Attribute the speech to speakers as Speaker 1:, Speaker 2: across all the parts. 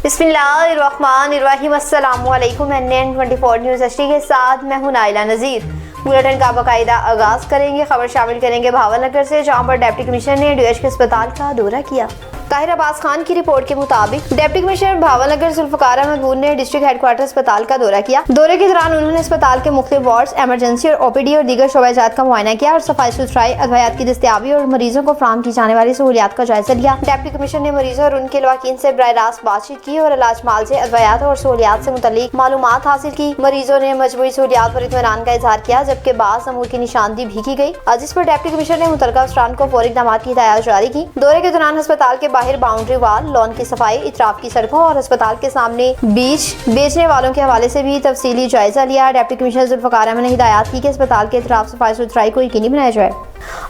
Speaker 1: बिस्मिल्लाहिर्रहमानिर्रहीम। अस्सलामुअलैकुम। NN24 news HD के साथ मैं हूं नाइला नज़ीर। बुलेटिन का बाकायदा आगाज करेंगे। खबर शामिल करेंगे भावनगर से, जहां पर डिप्टी कमिश्नर ने DH के अस्पताल का दौरा किया। ताहिर अब्बास खान की रिपोर्ट के मुताबिक डिप्टी कमिश्नर भावनगर जुल्फ़िकार अहमद महमूद ने डिस्ट्रिक्ट हेडक्वार्टर अस्पताल का दौरा किया। दौरे के दौरान उन्होंने अस्पताल के मुख्तलिफ वार्ड्स, इमरजेंसी और OPD और दीगर शोबाजात का मुआयना किया और सफाई सुथराई, अद्वियात की दस्तयाबी और मरीजों को फराहम की जाने वाली सहूलियात का जायजा लिया। डिप्टी कमिश्नर ने मरीजों और उनके लवाकीन से बराह रास्त बातचीत की और इलाज माल से अद्वियात और सहूलियात से मुतल्लिक मालूमात हासिल की। मरीजों ने मजमूई सहूलियात पर इत्मीनान का इजहार किया, जबकि बाज़ अमूर की निशानदी भी की गई, जिस पर डिप्टी कमिश्नर ने मुतल्लिका अफसरान को फौरी इक़दामात की हिदायत जारी की। दौरे के दौरान अस्पताल के बाहर बाउंड्री वाल, लॉन की सफाई, इतराफ की सड़कों और अस्पताल के सामने बीज बेचने वालों के हवाले से भी तफसीली जायजा लिया। डिप्टी कमिश्नर जुल्फ़िकार अहमद ने हिदायत की कि अस्पताल के इतराफ सफाई सुथराई को यकीनी बनाया जाए।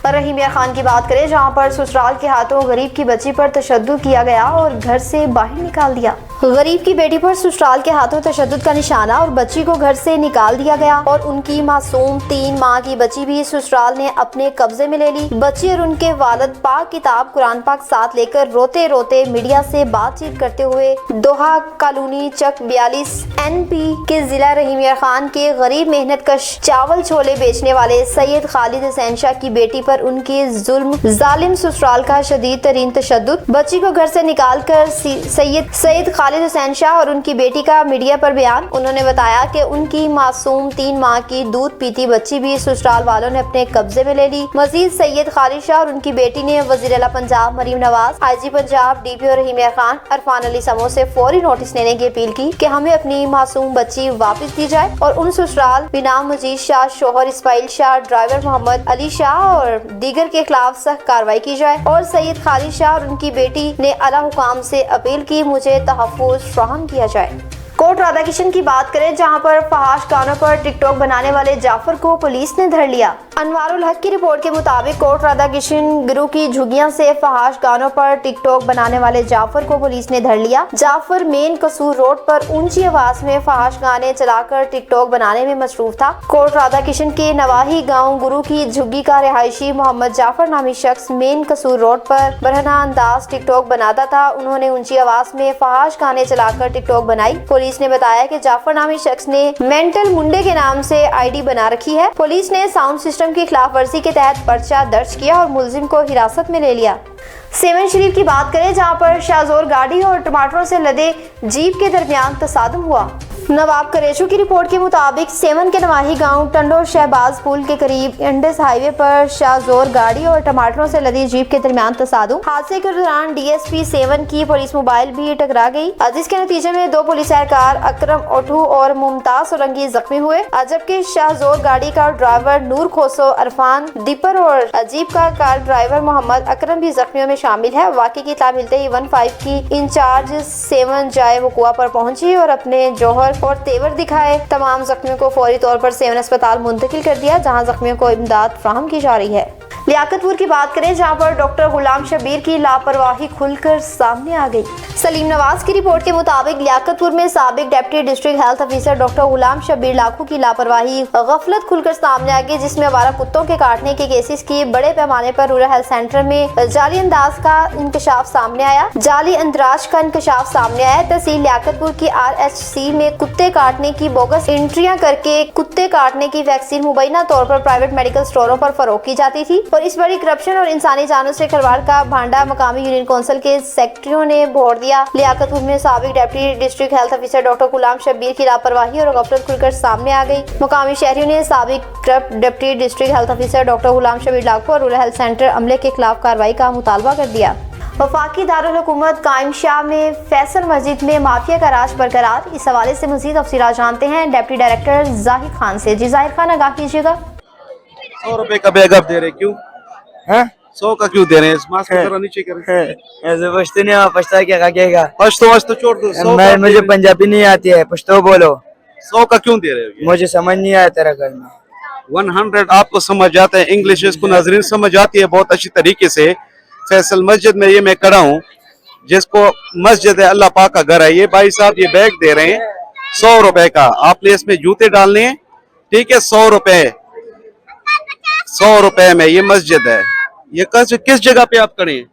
Speaker 1: और रहीम यार खान की बात करें, जहां पर ससुराल के हाथों गरीब की बच्ची पर तशद्दुद किया गया और घर से बाहर निकाल दिया। गरीब की बेटी पर ससुराल के हाथों तशद्दुद का निशाना और बच्ची को घर से निकाल दिया गया और उनकी मासूम 3 माह की बच्ची भी ससुराल ने अपने कब्जे में ले ली। बच्ची और उनके वालिद पाक किताब कुरान पाक साथ लेकर रोते रोते मीडिया से बातचीत करते हुए दोहा कॉलोनी चक 42 NP के जिला रहीम यार खान के गरीब मेहनत कश चावल छोले बेचने वाले सैयद खालिद हुसैन शाह की बेटी पर उनके जुल्म जालिम ससुराल का शदीद तरीन तशद्दुद। बच्ची को घर से निकाल कर सैयद खालिद हुसैन शाह और उनकी बेटी का मीडिया पर बयान। उन्होंने बताया कि उनकी मासूम 3 माह की दूध पीती बच्ची भी ससुराल वालों ने अपने कब्जे में ले ली। मजीद सैयद खालिद शाह और उनकी बेटी ने वज़ीर आला पंजाब मरीम नवाज, IG पंजाब DPO रहीम यार खान अरफान अली समो से फौरी नोटिस लेने की अपील की कि हमें अपनी मासूम बच्ची वापस दी जाए और उन ससुराल बिनाम मजीद शाह, शोहर इस्माइल शाह, ड्राइवर मोहम्मद अली शाह और दीगर के खिलाफ सख्त कार्रवाई की जाए। और सैयद खालिद शाह और उनकी बेटी ने आला हुकाम से अपील की मुझे तहफ़्फ़ुज़ फराहम किया जाए। कोट राधा किशन की बात करें, जहां पर फहाश गानों पर टिकटॉक बनाने वाले जाफर को पुलिस ने धर लिया। अनवारुल हक की रिपोर्ट के मुताबिक कोट राधा किशन गिरोह की झुग्गियां से फहाश गानों पर टिकटॉक बनाने वाले जाफर को पुलिस ने धर लिया। जाफर मेन कसूर रोड पर ऊंची आवाज में फहाश गाने चलाकर टिकटॉक बनाने में मसरूफ था। कोट राधा किशन के नवाही गाँव गुरु की झुग्गी का रिहायशी मोहम्मद जाफर नामी शख्स मेन कसूर रोड पर बरहना अंदाज टिकटॉक बनाता था। उन्होंने ऊंची आवाज में फहाश गाने चलाकर टिकटॉक बनाई। पुलिस ने बताया कि जाफर नामी शख्स ने मेंटल मुंडे के नाम से ID बना रखी है। पुलिस ने साउंड सिस्टम की खिलाफ वर्जी के तहत पर्चा दर्ज किया और मुलजिम को हिरासत में ले लिया। सेवन शरीफ की बात करें, जहां पर शाहजोर गाड़ी और टमाटरों से लदे जीप के दरमियान तसादुम हुआ। नवाब करेचू की रिपोर्ट के मुताबिक सेवन के नवाही गांव टंडो शहबाज पुल के करीब इंडस हाईवे पर शाहजोर गाड़ी और टमाटरों से लदी जीप के दरमियान तसादुम। हादसे के दौरान DSP 7 की पुलिस मोबाइल भी टकरा गई, जिसके नतीजे में 2 पुलिस एहलकार अकरम ओठू और मुमताज सोलंकी जख्मी हुए, जबकि शाहजोर गाड़ी का ड्राइवर नूर खोसो अरफान दीपर और जीप का कार ड्राइवर मोहम्मद अकरम भी जख्मियों में शामिल है। वाकई की इत्तला मिलते ही 15 की इंचार्ज 7 जाए वकुआ पर पहुंची और अपने जौहर और तेवर दिखाए तमाम जख्मियों को फौरी तौर पर सेवन अस्पताल मुंतकिल कर दिया, जहां जख्मियों को इमदाद फराहम की जा रही है। लियाकतपुर की बात करें, जहां पर डॉक्टर गुलाम शबीर की लापरवाही खुलकर सामने आ गई। सलीम नवाज की रिपोर्ट के मुताबिक लियाकतपुर में साबिक deputy district health officer doctor Ghulam Shabbir Lakhu की लापरवाही गफलत खुलकर सामने आ गई, जिसमें आवारा कुत्तों के काटने के केसेस की बड़े पैमाने पर रूरल हेल्थ सेंटर में जाली अंदाज का इंकशाफ सामने आया। जाली अंदराज का इंकशाफ सामने आया। तहसील लियाकतपुर की RHC में कुत्ते काटने की बोगस एंट्रियां करके कुत्ते काटने की वैक्सीन मुबैना तौर पर प्राइवेट मेडिकल स्टोरों पर फरोख्त की जाती थी और इस बड़ी करप्शन और इंसानी जानों से खिलवाड़ का भांडा मकामी यूनियन काउंसिल के सेक्रेटरियों ने भोड़ दिया। लियाकतपुर में साबिक deputy district health officer doctor Ghulam Shabbir की लापरवाही और गफलत खुलकर सामने आ गई। मुकामी शहरियों ने साबिक deputy district health officer doctor Ghulam Shabbir Lakhu और रूरल हेल्थ सेंटर अमले के खिलाफ कार्रवाई का मुतालबा कर दिया। वफाकी दारुल हुकूमत कायम शाह में फैसल मस्जिद में माफिया का राज बरकरार। इस हवाले से मजीद तफसीलात जानते हैं डिप्टी डायरेक्टर जाहिर खान से। जी जाहिर खान, आगाह कीजिएगा।
Speaker 2: 100 रुपए का बैग आप दे रहे क्यों? 100 का क्यों दे रहे हैं? मास्क जरा नीचे करें।
Speaker 3: ऐसे पश्तो नहीं आ, पछता क्या कागेगा?
Speaker 2: पश्तो छोड़ दो। 100
Speaker 3: मैं मुझे पंजाबी नहीं आती है, पश्तो बोलो।
Speaker 2: 100 का क्यों दे रहे हो?
Speaker 3: मुझे समझ नहीं आया तेरा घर में।
Speaker 2: 100 आपको समझ आता है, इंग्लिश इसको नाजरीन समझ आती है बहुत अच्छी तरीके से। फैसल मस्जिद में ये मैं खड़ा हूँ, जिसको मस्जिद है, अल्लाह पाक का घर है। ये भाई साहब ये बैग दे रहे हैं 100 रुपए का। आपने इसमें जूते डालने हैं, ठीक है, 100 रुपए, 100 रुपए में ये मस्जिद है। ये किस जगह पे आप खड़े हैं?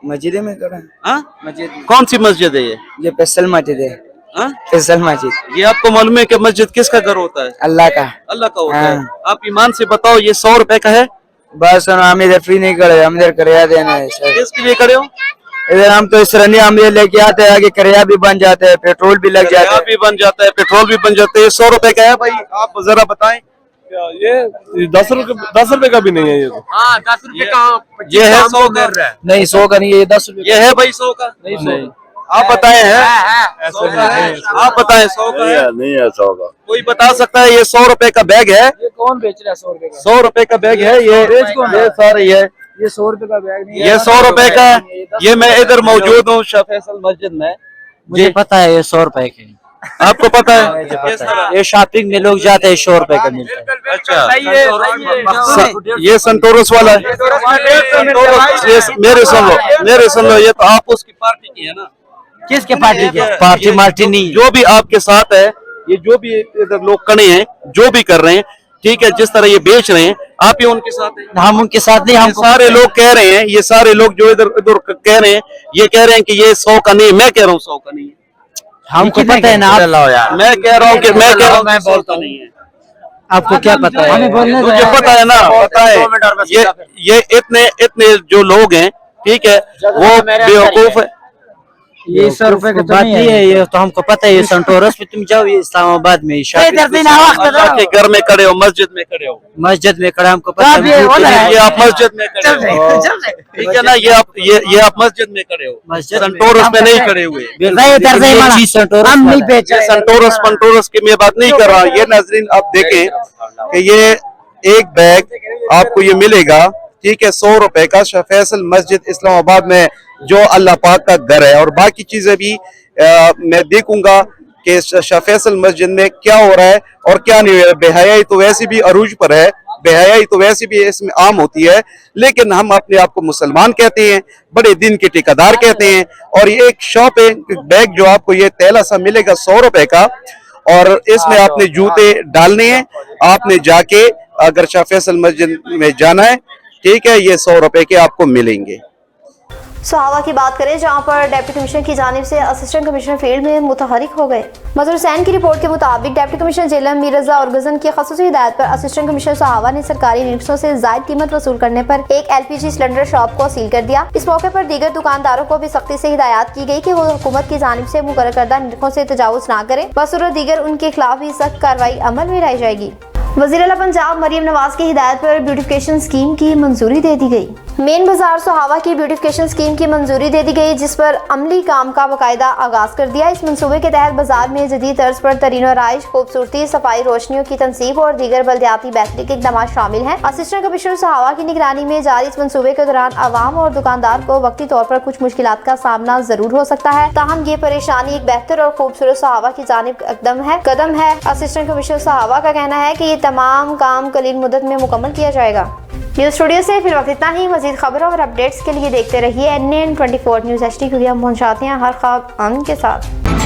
Speaker 3: मस्जिद में करा
Speaker 2: हाँ?
Speaker 3: मस्जिद,
Speaker 2: कौन सी मस्जिद है ये?
Speaker 3: ये फैसल मस्जिद है।
Speaker 2: हाँ?
Speaker 3: फैसल मस्जिद
Speaker 2: ये आपको मालूम है कि मस्जिद किसका घर होता है?
Speaker 3: अल्लाह का।
Speaker 2: अल्लाह का होता है।
Speaker 3: हाँ।
Speaker 2: आप ईमान से बताओ ये 100 रुपए का है?
Speaker 3: बस हम इधर फ्री नहीं करे, हम इधर किराया देना है सर।
Speaker 2: किसके लिए खड़े हो?
Speaker 3: इधर हम तो इस तरह हम ये लेके आते हैं, आगे किराया भी बन जाता है, पेट्रोल भी लग जाता
Speaker 2: किराया
Speaker 3: है।
Speaker 2: भी बन जाता है, पेट्रोल भी बन जाते है। 100 रुपए का है भाई, आप जरा बताएं।
Speaker 4: ये 10 रुपए का भी नहीं है ये तो।
Speaker 5: हाँ 10 रुपए का
Speaker 2: ये है 100 का?
Speaker 3: नहीं 100 का नहीं है, ये 10 रुपए।
Speaker 2: ये है भाई 100 का?
Speaker 4: नहीं
Speaker 2: आप बताएं है?
Speaker 4: ऐसे
Speaker 2: 100 का है?
Speaker 4: नहीं है।
Speaker 2: आप बताएं 100 का है?
Speaker 6: नहीं है 100 का।
Speaker 2: कोई बता सकता है ये 100 रुपए का बैग है?
Speaker 3: ये कौन बेच रहा है 100 रुपए का?
Speaker 2: 100 रुपए का बैग है ये सारे ये
Speaker 3: ये 100 रुपए का बैग नहीं है,
Speaker 2: ये 100 रुपए का है। ये मैं इधर मौजूद हूँ शाह फैसल मस्जिद में।
Speaker 7: मुझे पता है ये 100 रुपए के।
Speaker 2: आपको पता है?
Speaker 7: मुझे
Speaker 2: किस
Speaker 7: पता
Speaker 2: तरह?
Speaker 7: है। ये शॉपिंग में लोग जाते हैं 100 रुपए का मिलता है।
Speaker 2: अच्छा, ये संतोरस वाला है। ये मेरे सुन लो, ये तो आप उसकी पार्टी की है ना?
Speaker 7: किसके पार्टी के? पार्टी मार्टी नहीं।
Speaker 2: जो भी आपके साथ है, ये जो भी इधर लोग खड़े हैं, जो भी कर रहे हैं, ठीक है, जिस तरह ये बेच रहे हैं, आप ही उनके साथ हैं।
Speaker 7: हम उनके साथ नहीं,
Speaker 2: ये
Speaker 7: हम
Speaker 2: सारे लोग कह रहे हैं, ये सारे लोग जो इधर इधर कह रहे हैं, ये कह रहे हैं कि ये 100 का नहीं, मैं कह रहा हूँ 100 का नहीं है।
Speaker 7: हमको पता है ना। आप
Speaker 2: मैं कह रहा हूँ कि मैं कह रहा हूँ
Speaker 7: मैं
Speaker 2: बोलता नहीं है।
Speaker 7: आपको क्या पता है? हमें बोलने
Speaker 2: मुझे पता है ना, पता है। ये इतने जो लोग हैं, ठीक है, वो बेवकूफ है।
Speaker 7: ये 100 रुपए का बात नहीं है, ये तो हमको पता है। ये संटोरस में तुम जाओ, ये इस्लामाबाद में
Speaker 2: अल्लाह के घर में खड़े हो, मस्जिद में खड़े हो,
Speaker 7: मस्जिद में खड़ा, हमको पता है।
Speaker 2: ये आप मस्जिद में खड़े हो, ठीक है ना? ये आप मस्जिद में खड़े हो,
Speaker 7: मस्जिद
Speaker 2: संटोरस में नहीं खड़े हुए।
Speaker 7: हम नहीं बेच
Speaker 2: ये संटोरस पंटोरस की मैं बात नहीं कर रहा। ये नाजरीन आप देखें कि ये एक बैग आपको ये मिलेगा, ठीक है, 100 रुपए का, शाह फैसल मस्जिद इस्लामाबाद में, जो अल्लाह पाक का घर है। और बाकी चीजें भी मैं देखूंगा कि शाह फैसल मस्जिद में क्या हो रहा है और क्या नहीं हो रहा है। बेहयाई तो वैसे भी अरूज पर है, बेहयाई तो वैसे भी इसमें आम होती है, लेकिन हम अपने आप को मुसलमान कहते हैं, बड़े दिन के ठेकेदार कहते हैं। और ये एक शॉप है, बैग जो आपको ये थैला सा मिलेगा 100 रुपए का, और इसमें आपने जूते डालने हैं। आपने जाके अगर शाह फैसल मस्जिद में जाना है, ठीक है, ये 100 रुपए के आपको मिलेंगे।
Speaker 1: सुहावा की बात करें, जहां पर डिप्टी कमिश्नर की जानिब से असिस्टेंट कमिश्नर फील्ड में मुतहरिक हो गए। मजहर हुसैन की रिपोर्ट के मुताबिक डिप्टी कमिश्नर जेलम मीर रजा और गजन की खसूसी हिदायत पर असिस्टेंट कमिश्नर सुहावा ने सरकारी रिक्शों से जायद कीमत वसूल करने पर एक LPG सिलेंडर शॉप को सील कर दिया। इस मौके पर दीगर दुकानदारों को भी सख्ती से हिदायत की गई कि वो हुकूमत की जानिब से मुकर्रर करदा निर्खों से तजावुज न करें। बसूरत दीगर उनके खिलाफ भी सख्त कार्रवाई अमल में लाई जाएगी। वज़ीर आला पंजाब मरियम नवाज की हिदायत पर ब्यूटिफिकेशन स्कीम की मंजूरी दे दी गई। मेन बाजार सुहावा की ब्यूटिफिकेशन स्कीम की मंजूरी दे दी गई, जिस पर अमली काम का बाकायदा आगाज कर दिया। इस मंसूबे के तहत बाजार में जदीद तर्ज पर तरीन आराइश, खूबसूरती, सफाई, रोशनियों की तनसीब और दीगर बल्दियाती बेहतरी के इक़दाम शामिल हैं। असिस्टेंट कमिश्नर सुहावा की निगरानी में जारी इस मंसूबे के दौरान आवाम और दुकानदार को वक्ती तौर पर कुछ मुश्किलात का सामना जरूर हो सकता है, ताहम ये परेशानी एक बेहतर और खूबसूरत सुहावा की जानिब कदम है। असिस्टेंट कमिश्नर सुहावा का कहना है कि ये तमाम काम कलील मुद्दत में मुकम्मल किया जाएगा। न्यूज़ स्टूडियो से फिर वक्त इतना ही। मजीद खबरों और अपडेट्स के लिए देखते रहिए NN 24 न्यूज़ HD, क्योंकि हम पहुंचाते हैं हर खबर के साथ।